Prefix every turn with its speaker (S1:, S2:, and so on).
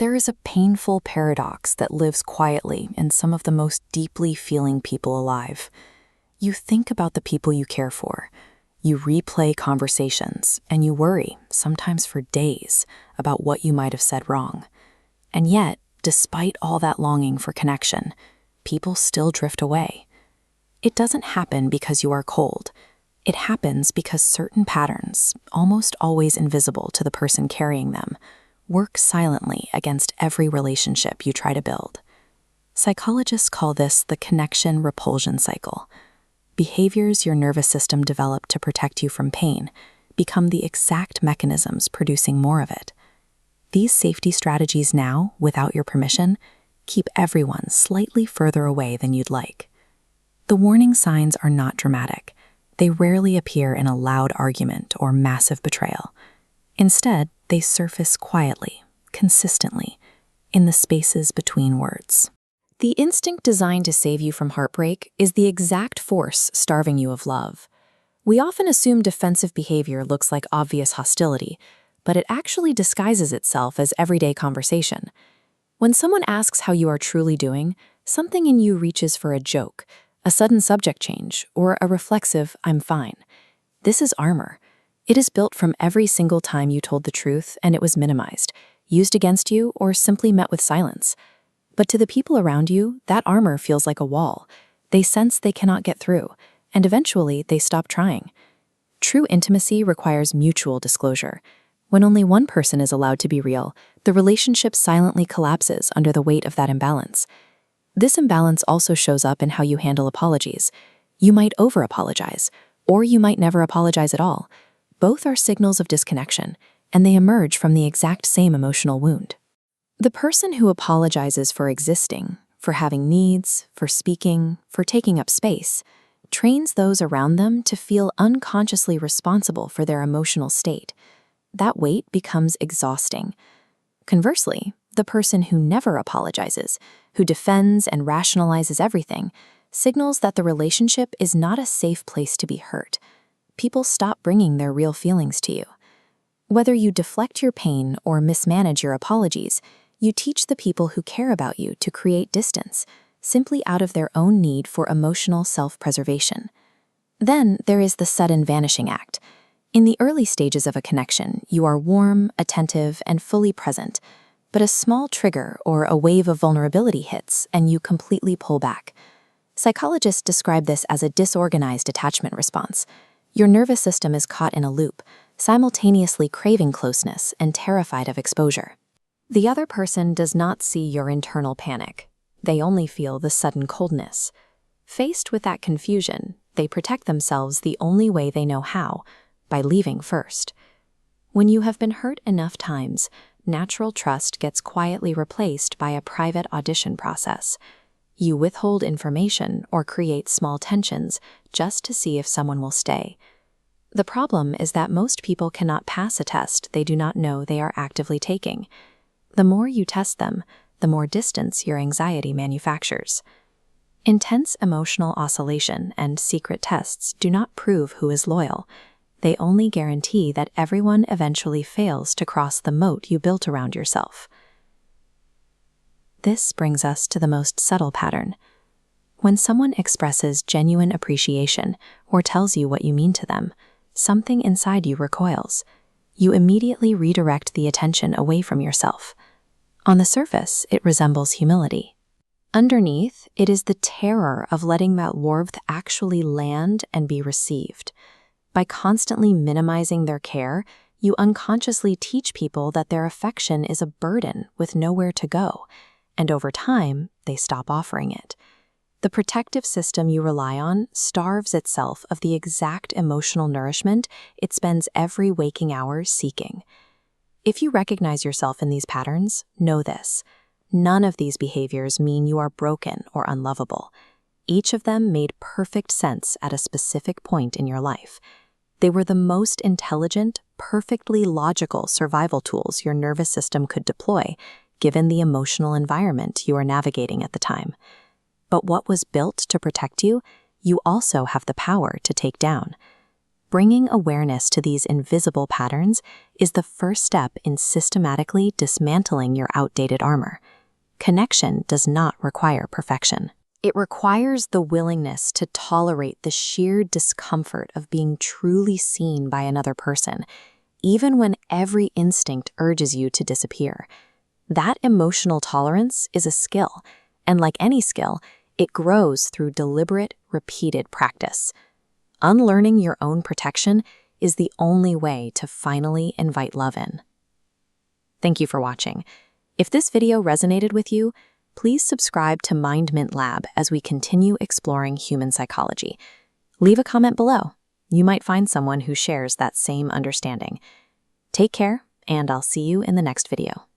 S1: There is a painful paradox that lives quietly in some of the most deeply feeling people alive. You think about the people you care for. You replay conversations, and you worry, sometimes for days, about what you might have said wrong. And yet, despite all that longing for connection, people still drift away. It doesn't happen because you are cold. It happens because certain patterns, almost always invisible to the person carrying them, work silently against every relationship you try to build. Psychologists call this the connection-repulsion cycle. Behaviors your nervous system developed to protect you from pain become the exact mechanisms producing more of it. These safety strategies now, without your permission, keep everyone slightly further away than you'd like. The warning signs are not dramatic. They rarely appear in a loud argument or massive betrayal. Instead, they surface quietly, consistently, in the spaces between words. The instinct designed to save you from heartbreak is the exact force starving you of love. We often assume defensive behavior looks like obvious hostility, but it actually disguises itself as everyday conversation. When someone asks how you are truly doing, something in you reaches for a joke, a sudden subject change, or a reflexive "I'm fine." This is armor. It is built from every single time you told the truth and it was minimized, used against you, or simply met with silence. But to the people around you, that armor feels like a wall. They sense they cannot get through, and eventually they stop trying. True intimacy requires mutual disclosure. When only one person is allowed to be real, the relationship silently collapses under the weight of that imbalance. This imbalance also shows up in how you handle apologies. You might over-apologize, or you might never apologize at all. Both are signals of disconnection, and they emerge from the exact same emotional wound. The person who apologizes for existing, for having needs, for speaking, for taking up space, trains those around them to feel unconsciously responsible for their emotional state. That weight becomes exhausting. Conversely, the person who never apologizes, who defends and rationalizes everything, signals that the relationship is not a safe place to be hurt. People stop bringing their real feelings to you. Whether you deflect your pain or mismanage your apologies, you teach the people who care about you to create distance, simply out of their own need for emotional self-preservation. Then there is the sudden vanishing act. In the early stages of a connection, you are warm, attentive, and fully present, but a small trigger or a wave of vulnerability hits and you completely pull back. Psychologists describe this as a disorganized attachment response. Your nervous system is caught in a loop, simultaneously craving closeness and terrified of exposure. The other person does not see your internal panic. They only feel the sudden coldness. Faced with that confusion, they protect themselves the only way they know how, by leaving first. When you have been hurt enough times, natural trust gets quietly replaced by a private audition process. You withhold information or create small tensions just to see if someone will stay. The problem is that most people cannot pass a test they do not know they are actively taking. The more you test them, the more distance your anxiety manufactures. Intense emotional oscillation and secret tests do not prove who is loyal. They only guarantee that everyone eventually fails to cross the moat you built around yourself. This brings us to the most subtle pattern. When someone expresses genuine appreciation or tells you what you mean to them, something inside you recoils. You immediately redirect the attention away from yourself. On the surface, it resembles humility. Underneath, it is the terror of letting that warmth actually land and be received. By constantly minimizing their care, you unconsciously teach people that their affection is a burden with nowhere to go, and over time, they stop offering it. The protective system you rely on starves itself of the exact emotional nourishment it spends every waking hour seeking. If you recognize yourself in these patterns, know this: none of these behaviors mean you are broken or unlovable. Each of them made perfect sense at a specific point in your life. They were the most intelligent, perfectly logical survival tools your nervous system could deploy, given the emotional environment you are navigating at the time. But what was built to protect you, you also have the power to take down. Bringing awareness to these invisible patterns is the first step in systematically dismantling your outdated armor. Connection does not require perfection. It requires the willingness to tolerate the sheer discomfort of being truly seen by another person, even when every instinct urges you to disappear. That emotional tolerance is a skill, and like any skill, it grows through deliberate, repeated practice. Unlearning your own protection is the only way to finally invite love in. Thank you for watching. If this video resonated with you, please subscribe to MindMint Lab as we continue exploring human psychology. Leave a comment below. You might find someone who shares that same understanding. Take care, and I'll see you in the next video.